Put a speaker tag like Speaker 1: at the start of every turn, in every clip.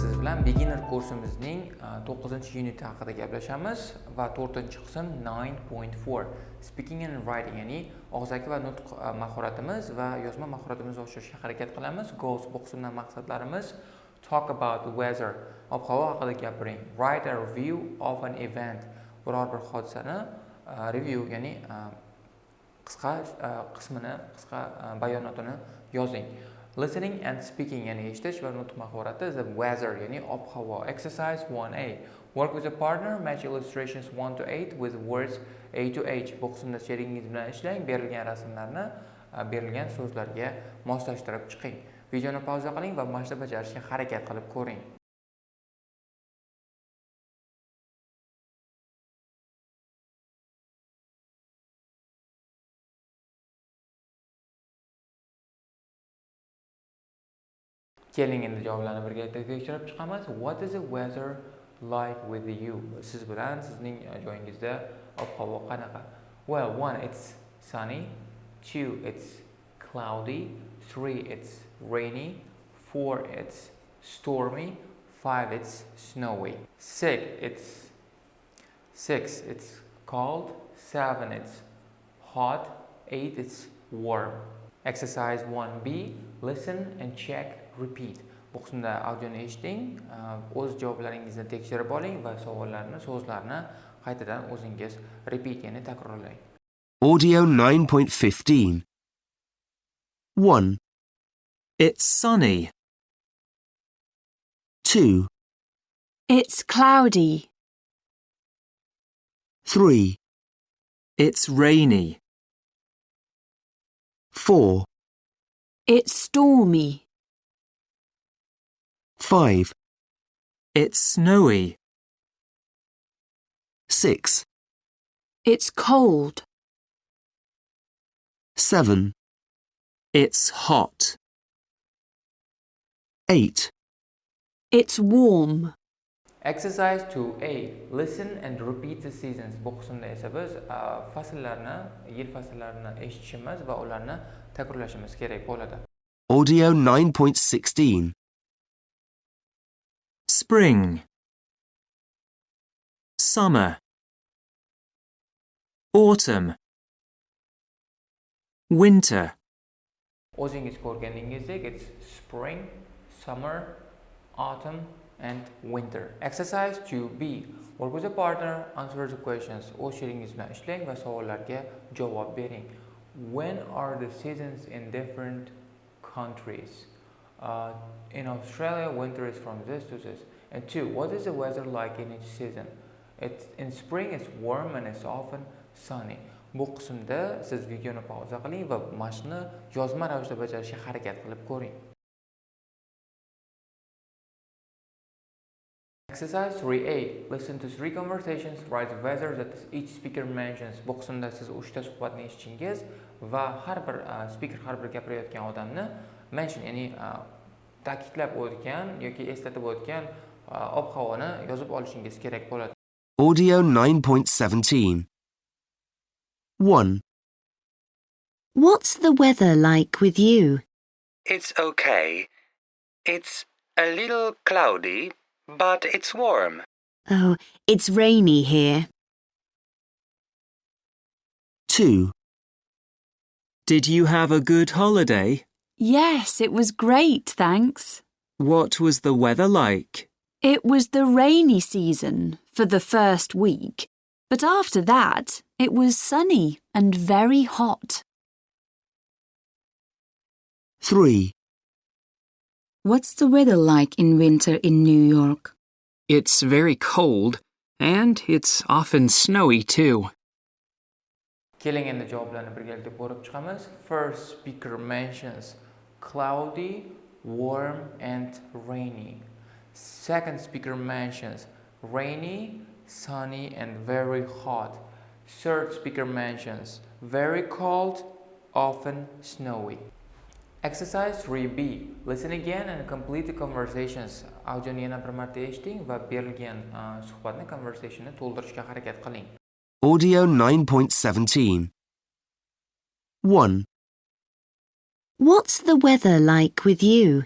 Speaker 1: siz bilan beginner kursimizning 9-unit haqida gaplashamiz va 4-qism 9.4 speaking and writing, ya'ni og'zaki va nutq mahoratimiz va yozma mahoratimizni oshirishga harakat qilamiz. Goals bu qismdan maqsadlarimiz: talk about the weather, ob-havo haqida gapiring. Write a review of an event, biror bir hodisani review, ya'ni qisqa bayonotini yozing. Listening and speaking, ya'ni eshitish va nutq mahorati. The weather, ya'ni ob-havo. Exercise 1A. Work with a partner. Match illustrations 1 to 8 with words A to H. Bu qismda sherigingiz bilan ishlang. Berilgan rasmlarni berilgan so'zlarga moslashtirib chiqing. Videoni pauza qiling va mashqni bajarishga harakat qilib ko'ring. Keling endi javoblarni birgalikda tekshirib chiqamiz. What is the weather like with you? Siz bilan sizning joyingizda ob-havo qanaqa? Well, 1 it's sunny, 2 it's cloudy, 3 it's rainy, 4 it's stormy, 5 it's snowy. 6 it's cold, 7 it's hot, 8 it's warm. Exercise 1B. Listen and check, repeat. Bu qismda audioni eshiting, o'z javoblaringizni tekshirib oling va so'zlarni qaytadan o'zingiz repeat, ya'ni takrorlang.
Speaker 2: Audio 9.15. 1,
Speaker 3: It's sunny.
Speaker 2: 2,
Speaker 4: It's cloudy.
Speaker 2: 3,
Speaker 3: It's rainy.
Speaker 2: 4,
Speaker 4: It's stormy.
Speaker 2: 5,
Speaker 3: It's snowy.
Speaker 2: 6,
Speaker 4: It's cold.
Speaker 2: 7,
Speaker 3: It's hot.
Speaker 2: 8,
Speaker 4: It's warm.
Speaker 1: Exercise 2A. Listen and repeat the seasons. Bu qismda esa biz yil faslarini eshitishimiz va ularni takrorlashimiz kerak bo'ladi.
Speaker 2: Audio 9.16.
Speaker 3: Spring. Summer. Autumn. Winter.
Speaker 1: O'zingiz ko'rganingizdek, it's spring, summer, autumn and winter. Exercise 2B. Work with a partner, answer the questions. O'z sheringiz bilan ishlang va savollarga javob bering. When are the seasons in different countries? In Australia, winter is from this to this. And 2, what is the weather like in each season? In spring, it's warm and it's often sunny. Bu qismda siz videoni pauza qiling va mashqni yozma ravishda bajarishga harakat qilib ko'ring. Exercise 3A. Listen to 3 conversations. Write the weather that each speaker mentions. Bu qismda siz 3 ta suhbatni eshitishingiz va har bir speaker har bir gapirayotgan odamni mention, ya'ni ta'kidlab o'tgan yoki eslatib o'tgan ob-havoni yozib olishingiz kerak bo'ladi.
Speaker 2: Audio 9.17. 1,
Speaker 4: What's the weather like with you?
Speaker 5: It's okay. It's a little cloudy, but it's warm.
Speaker 4: Oh, it's rainy here.
Speaker 2: 2,
Speaker 3: Did you have a good holiday?
Speaker 4: Yes, it was great, thanks.
Speaker 3: What was the weather like?
Speaker 4: It was the rainy season for the first week, but after that, it was sunny and very hot.
Speaker 2: 3,
Speaker 6: What's the weather like in winter in New York?
Speaker 7: It's very cold, and it's often snowy too.
Speaker 1: Keling endi javoblarni birgalikda ko'rib chiqamiz. First speaker mentions cloudy, warm and rainy. Second speaker mentions rainy, sunny and very hot. Third speaker mentions very cold, often snowy. Exercise 3B. Listen again and complete the conversations. Audioni yana bir marta eshiting va berilgan suhbatni, conversationni to'ldirishga harakat qiling.
Speaker 2: Audio 9.17. 1,
Speaker 4: What's the weather like with you?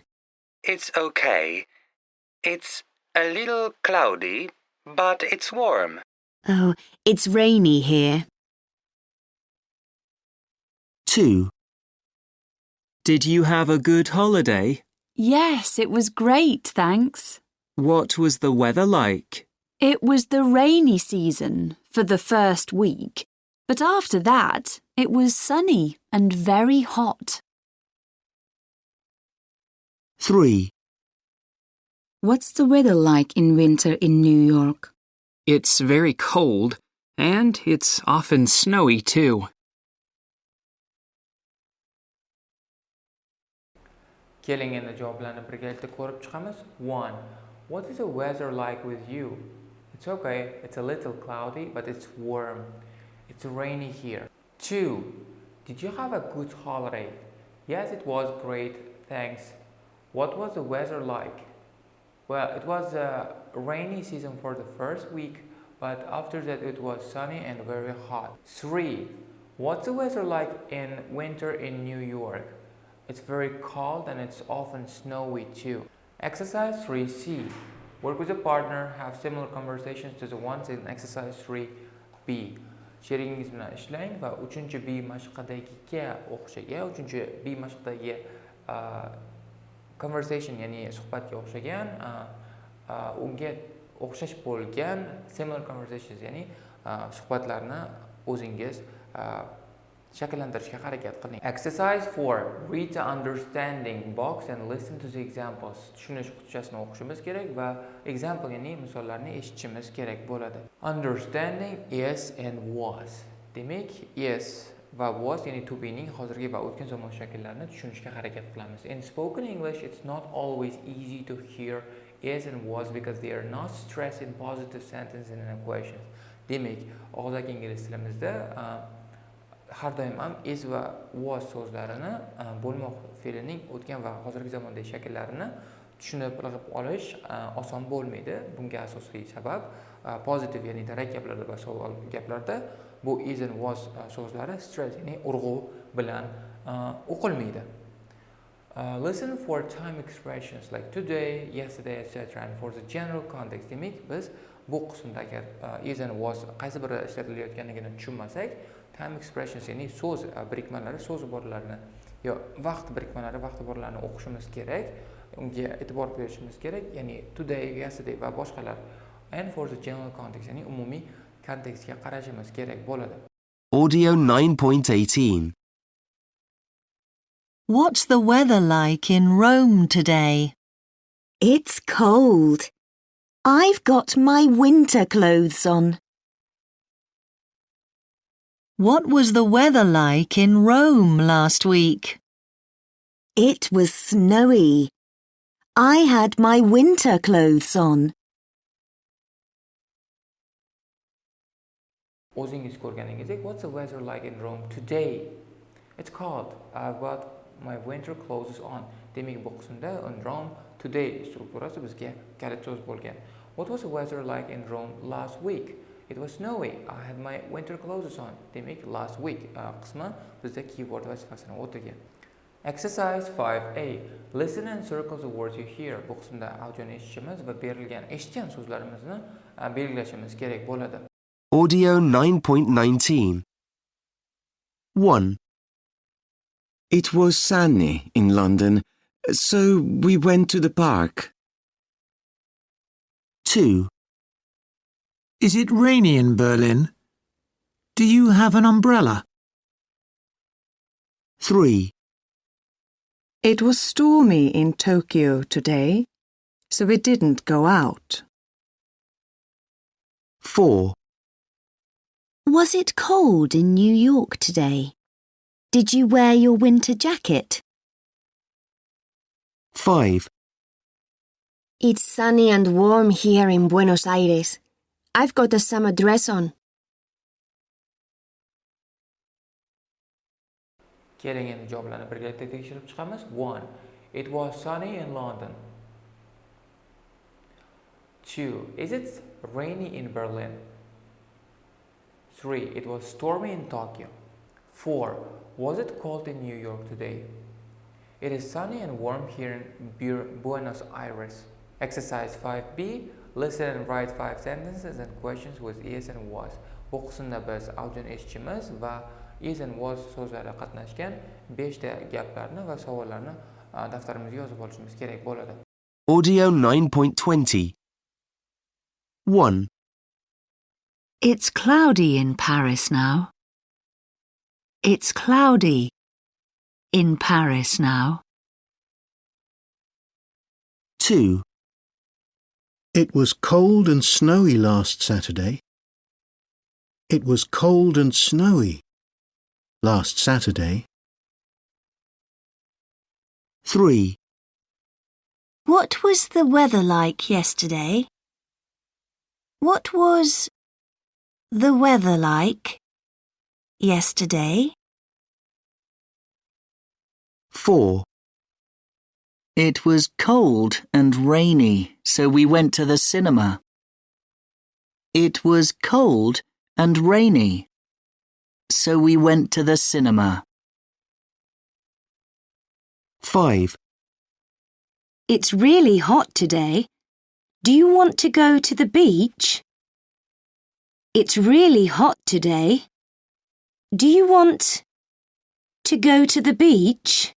Speaker 5: It's okay. It's a little cloudy, but it's warm.
Speaker 8: Oh, it's rainy here.
Speaker 2: 2,
Speaker 3: Did you have a good holiday?
Speaker 4: Yes, it was great, thanks.
Speaker 3: What was the weather like?
Speaker 4: It was the rainy season for the first week, but after that, it was sunny and very hot.
Speaker 2: 3,
Speaker 6: What's the weather like in winter in New York?
Speaker 7: It's very cold, and it's often snowy too.
Speaker 1: Keling endi javoblarni birgalikda ko'rib chiqamiz. 1. What is the weather like with you? It's okay. It's a little cloudy, but it's warm. It's rainy here. 2. Did you have a good holiday? Yes, it was great. Thanks. What was the weather like? Well, it was a rainy season for the first week, but after that it was sunny and very hot. 3. What's the weather like in winter in New York? It's very cold and it's often snowy too. Exercise 3C. Work with a partner, have similar conversations to the ones in exercise 3B. Sherigingiz bilan ishlang va 3B mashqadagiga o'xshagan, 3B mashqadagi conversation, ya'ni suhbatga o'xshagan, unga o'xshash bo'lgan similar conversations, ya'ni suhbatlarni o'zingiz shakllantirishga harakat qiling. Exercise 4. Read the understanding box and listen to the examples. Tushunish qutchasini o'qishimiz kerak va example, ya'ni misollarni eshitishimiz kerak bo'ladi. Understanding is and was. Demak, is va was, ya'ni to be ning hozirgi va o'tgan zamon shakllarini tushunishga harakat qilamiz. In spoken English, it's not always easy to hear is and was because they are not stressed in positive sentences and equations. Demak, og'zaki ingliz tilimizda har doim ham is va was so'zlarini bo'lmoq fe'lining o'tgan va hozirgi zamondagi shakllarini tushunib olish oson bo'lmaydi. Bunga asosiy sabab pozitiv, ya'ni darak gaplarda va savol gaplarda bu is and was so'zlari stress, ya'ni urg'u bilan o'qilmaydi. Listen for time expressions like today, yesterday, etc. and for the general context. Demak, biz bu qismda agar is and was qaysi biri ishlatilayotganligini tushunmasak, time expressions, ya'ni so'z birikmalari, so'z iboralarini yo vaqt birikmalari, vaqt iboralarini o'qishimiz kerak, unga e'tibor berishimiz kerak, ya'ni today, yesterday va boshqalar. And for the general context, ya'ni umumiy kontekstga qarashimiz kerak bo'ladi.
Speaker 2: Audio 9.18.
Speaker 9: What's the weather like in Rome today?
Speaker 8: It's cold. I've got my winter clothes on.
Speaker 9: What was the weather like in Rome last week?
Speaker 8: It was snowy. I had my winter clothes on.
Speaker 1: O'zingiz ko'rganingizdek, what's the weather like in Rome today? It's cold. I've got my winter clothes on. Demak, bu qismda in Rome today strukturasi bizga kalit so'z bo'lgan. What was the weather like in Rome last week? It was snowy. I had my winter clothes on. Demak, last week qismi bizda keyword vazifasini o'tagan. Exercise 5A. Listen and circle the words you hear. Bu qismda audioni eshitishimiz va berilgan eshitgan so'zlarimizni belgilashimiz kerak bo'ladi.
Speaker 2: Audio 9.19. 1,
Speaker 10: It was sunny in London, so we went to the park.
Speaker 2: 2,
Speaker 11: Is it rainy in Berlin? Do you have an umbrella?
Speaker 2: 3,
Speaker 6: It was stormy in Tokyo today, so we didn't go out.
Speaker 2: 4,
Speaker 8: Was it cold in New York today? Did you wear your winter jacket?
Speaker 2: 5,
Speaker 8: It's sunny and warm here in Buenos Aires. I've got a summer dress on.
Speaker 1: Keling endi javoblarni birgalikda tekshirib chiqamiz. 1. It was sunny in London. 2. Is it rainy in Berlin? 3. It was stormy in Tokyo. 4. Was it cold in New York today? It is sunny and warm here in Buenos Aires. Exercise 5B. Listen and write 5 sentences and questions with is and was. Bu qismda biz audioni eshitishimiz va is and was so'zlari qatnashgan 5 ta gaplarni va savollarni daftarimizga yozib olishimiz kerak bo'ladi.
Speaker 2: Audio 9.20. 1,
Speaker 4: It's cloudy in Paris now. It's cloudy in Paris now.
Speaker 2: 2,
Speaker 11: It was cold and snowy last Saturday. It was cold and snowy last Saturday.
Speaker 2: 3,
Speaker 8: What was the weather like yesterday? What was the weather like yesterday?
Speaker 2: 4,
Speaker 9: It was cold and rainy, so we went to the cinema. It was cold and rainy, so we went to the cinema.
Speaker 2: 5,
Speaker 4: It's really hot today. Do you want to go to the beach? It's really hot today. Do you want to go to the beach?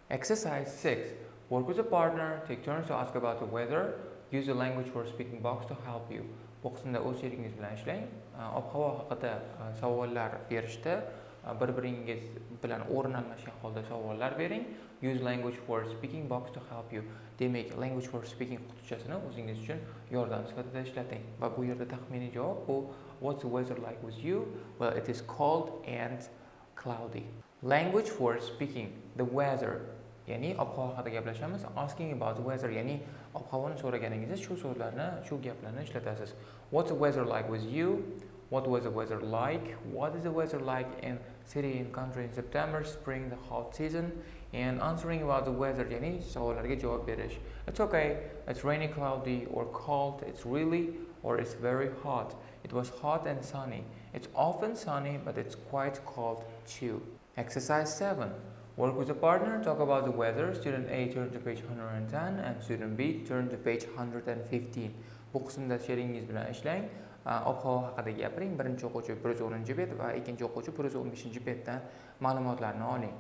Speaker 1: Exercise 6. Work with a partner, take turns to ask about the weather, use the language for speaking box to help you. Bu qismda o'z sherigingiz bilan ishlang. Ob-havo haqida savollar berishda bir-biringiz bilan o'rin almashgan holda savollar bering. Use language for speaking box to help you. Demak, language for speaking qutichasini o'zingiz uchun yordam sifatida ishlating. Va bu yerda taxminiy javob bu what's the weather like with you? Well, it is cold and cloudy. Language for speaking the weather. Ya'ni ob-havo haqida gaplashamiz. Asking about the weather, ya'ni ob-havoni so'raganingizda shu so'zlarni, shu gaplarni ishlatasiz. What's the weather like with you? What was the weather like? What is the weather like in city and country in September, spring, the hot season? And answering about the weather, ya'ni savollarga javob berish. It's okay. It's rainy, cloudy, or cold. It's really, or it's very hot. It was hot and sunny. It's often sunny, but it's quite cold too. Exercise 7. Work with a partner, talk about the weather. Student A turn to page 110 and student B turn to page 115. Bu qismda sheringiz bilan ishlang. Ob-havo haqida gapiring. Birinchi o'quvchi 110-bet va ikkinchi o'quvchi 115-betdan ma'lumotlarni oling.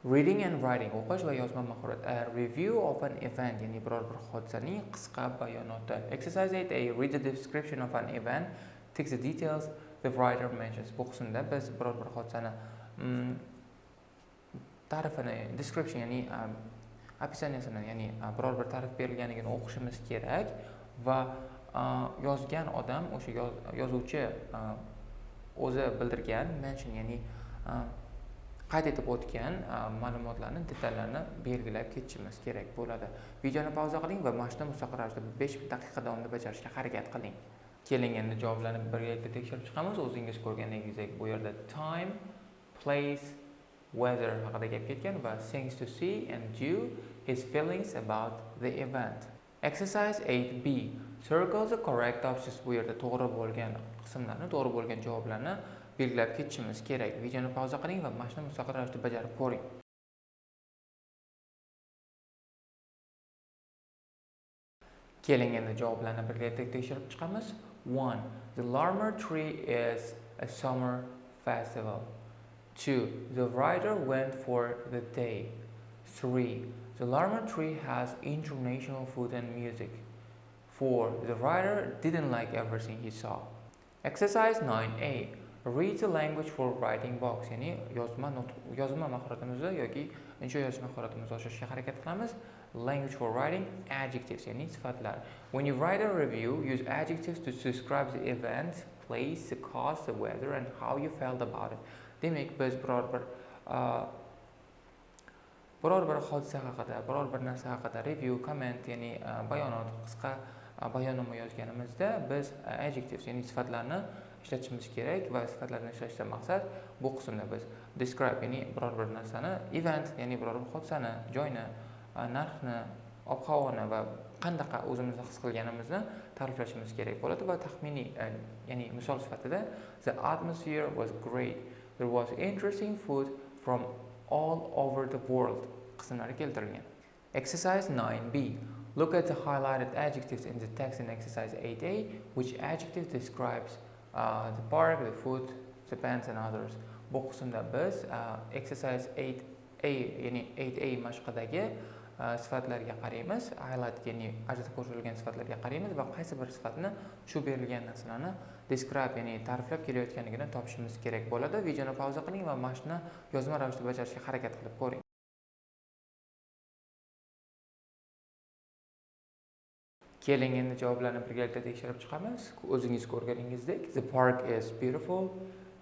Speaker 1: Reading and writing o'qish va yozma mahorat. A review of an event, ya'ni biror bir hodisaning qisqa bayonoti. Exercise 8A. Read the description of an event. Text the details the writer mentions. Bu qismda biz biror bir hodisani ta'rifini, description, ya'ni opisaniyasini, ya'ni biror bir ta'rif berilganligini o'qishimiz kerak va yozgan odam, o'sha yozuvchi o'zi bildirgan mention, ya'ni qayd etib o'tgan ma'lumotlarni, detallarni belgilab ketishimiz kerak bo'ladi. Videoni pauza qiling va mashqni mustaqil ravishda 5 daqiqa davomida bajarishga harakat qiling. Keling, endi javoblarni birgalikda tekshirib chiqamiz. O'zingiz ko'rganingizdek bu yerda time, place, weather haqida gap ketgan va things to see and do, his feelings about the event. Exercise 8B. Circle the correct options. Bu yerda to'g'ri bo'lgan qismlarni, to'g'ri bo'lgan javoblarni belgilab ketishimiz kerak. Videoni pauza qiling va mashqni mustaqil ravishda bajarib ko'ring. Keling, endi javoblarni birgalikda tekshirib chiqamiz. 1. The Larmer Tree is a summer festival. 2. The writer went for the day. 3. The Larmer Tree has international food and music. 4. The writer didn't like everything he saw. Exercise 9A. Read the language for writing box, ya'ni yozma mahoratimizni yoki insho yozish mahoratimizni oshirishga harakat qilamiz. Language for writing, adjectives, ya'ni sifatlar. When you write a review, use adjectives to describe the event, place, the cause, the weather, and how you felt about it. Demak, biz biror bir biror bir hodisa haqida, biror bir narsa haqida review, comment, ya'ni bayonot, qisqa bayonnoma yozganimizda biz adjectives, ya'ni sifatlarni ishlatishimiz kerak va sifatlarni ishlatishdan maqsad bu qismda biz describe, ya'ni biror bir narsani, event, ya'ni biror bir hodisani, joyni, narxni, ob-havoni va qandaqa o'zimizni his qilganimizni ta'riflashimiz kerak bo'ladi va taxminiy, ya'ni misol sifatida the atmosphere was great. There was interesting food from all over the world qismlari keltirilgan. Exercise 9B. Look at the highlighted adjectives in the text in exercise 8A. Which adjective describes the park, the food, the bands and others. Bu qismda biz exercise 8A, ya'ni 8A mashqidagi sifatlarga qaraymiz, highlight, ya'ni ajratib ko'rsatilgan sifatlarga qaraymiz va qaysi bir sifatni shu berilgan narsalarni describe, ya'ni ta'riflab kelayotganligini topishimiz kerak bo'ladi. Videoni pauza qiling va mashqni yozma ravishda bajarishga harakat qilib ko'ring. Keling, endi javoblarni birgalikda tekshirib chiqamiz. O'zingiz ko'rganingizdek, the park is beautiful,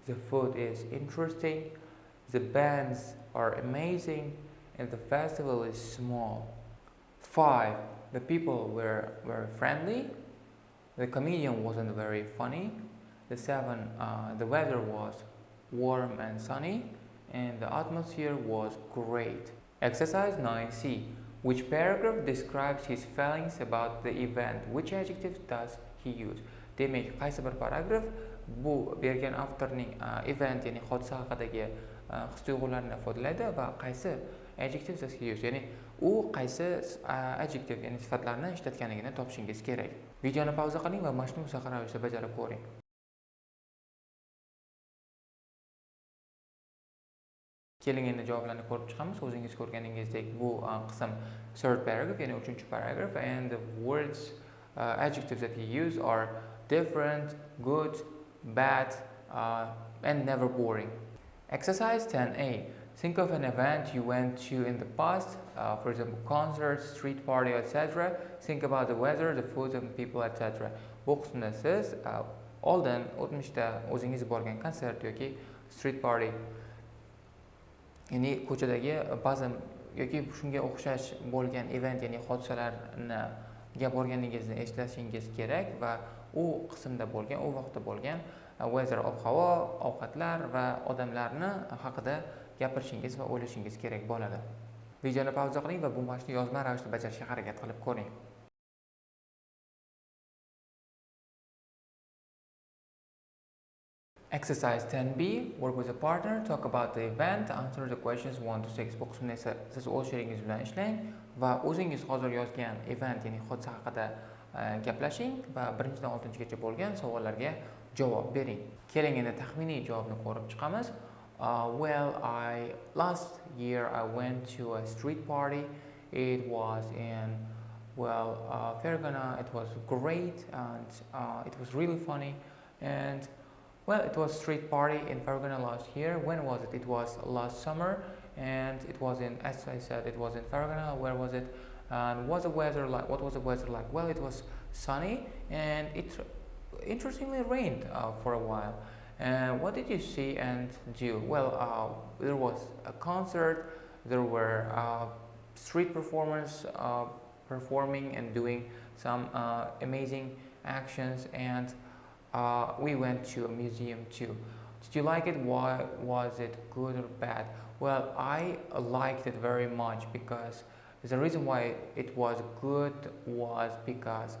Speaker 1: the food is interesting, the bands are amazing, and the festival is small. 5. The people were friendly, the comedian wasn't very funny. The 7. The weather was warm and sunny, and the atmosphere was great. Exercise 9C. Which paragraph describes his feelings about the event? Which adjective does he use? Demak, qaysi bir paragraf bu bergan avtorning event, ya'ni hodisa haqidagi his-tuyg'ularini ifodalaydi va qaysi adjective does he use? Ya'ni u qaysi adjective, ya'ni sifatlarni ishlatganligini topishingiz kerak. Videoni pauza qiling va mashqni mustaqil ravishda bajarib ko'ring. Keling, endi javoblarni ko'rib chiqamiz. O'zingiz ko'rganingizdek, bu qism third paragraph, ya'ni 3-chi paragraf, and the words, adjectives that he used are different, good, bad, and never boring. Exercise 10A. Think of an event you went to in the past, for example, concert, street party, etc. Think about the weather, the food, and people, etc. Bu qismda siz oldin o'tmishda o'zingiz borgan konsert yoki street party, ya'ni ko'chadagi ba'zi yoki shunga o'xshash bo'lgan event, ya'ni hodisalarga borganingizni eslashingiz kerak va u qismda bo'lgan, u vaqtda bo'lgan weather, ob-havo, ovqatlar va odamlarni haqida gapirishingiz va o'ylashingiz kerak bo'ladi. Videoni pauza qiling va bu mashqni yozma ravishda bajarishga harakat qilib ko'ring. Exercise 10B. Work with a partner. Talk about the event. Answer the questions 1 to 6. Bu qismda esa siz o'z sherigingiz bilan ishlang va o'zingiz hozir yozgan event, ya'ni hodisa haqida gaplashing va 1-dan 6-gacha bo'lgan savollarga javob bering. Keling, endi taxminiy javobni ko'rib chiqamiz. Well, last year I went to a street party. It was in Fargana. It was great and it was really funny. And well, it was street party in Fargana last year. When was it? It was last summer, and it was in, as I said, it was in Fargana. Where was it? And what was the weather like? What was the weather like? Well, it was sunny, and it interestingly rained for a while. And what did you see and do? Well, there was a concert. There were street performers performing and doing some amazing actions, and we went to a museum too. Did you like it? Why was it good or bad? Well, I liked it very much because the reason why it was good was because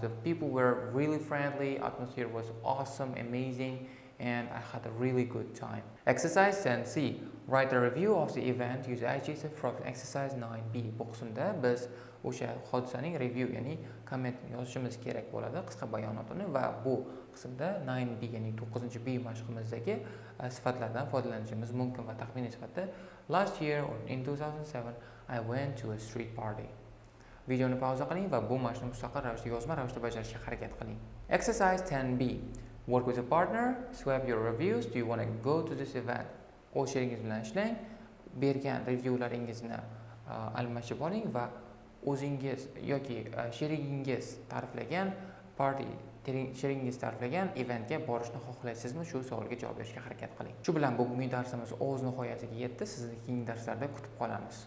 Speaker 1: the people were really friendly, atmosphere was awesome, amazing, and I had a really good time. Exercise 10C. Write a review of the event. Use adjective from exercise 9B. Bu qismda biz o'sha hodisaning review, ya'ni komment yozishimiz kerak bo'ladi, qisqa bayonotini, va bu qismda 9B, ya'ni 9-B mashqimizdagi sifatlardan foydalanishimiz mumkin va taxminiy sifatda last year or in 2007 I went to a street party. Videoni pauza qiling va bu mashqni mustaqil ravishda yozma ravishda bajarishga harakat qiling. Exercise 10B. Work with a partner. Swap your reviews. Do you want to go to this event? O'z sheringiz bilan ishlang. Bergan revyularingizni almashib oling va o'zingiz yoki sherigingiz ta'riflagan party she'ringiz ta'riflagan eventga borishni xohlaysizmi? Shu savolga javob berishga harakat qiling. Shu bilan bugungi darsimiz o'z nihoyasiga yetdi. Sizni keyingi darslarda kutib qolamiz.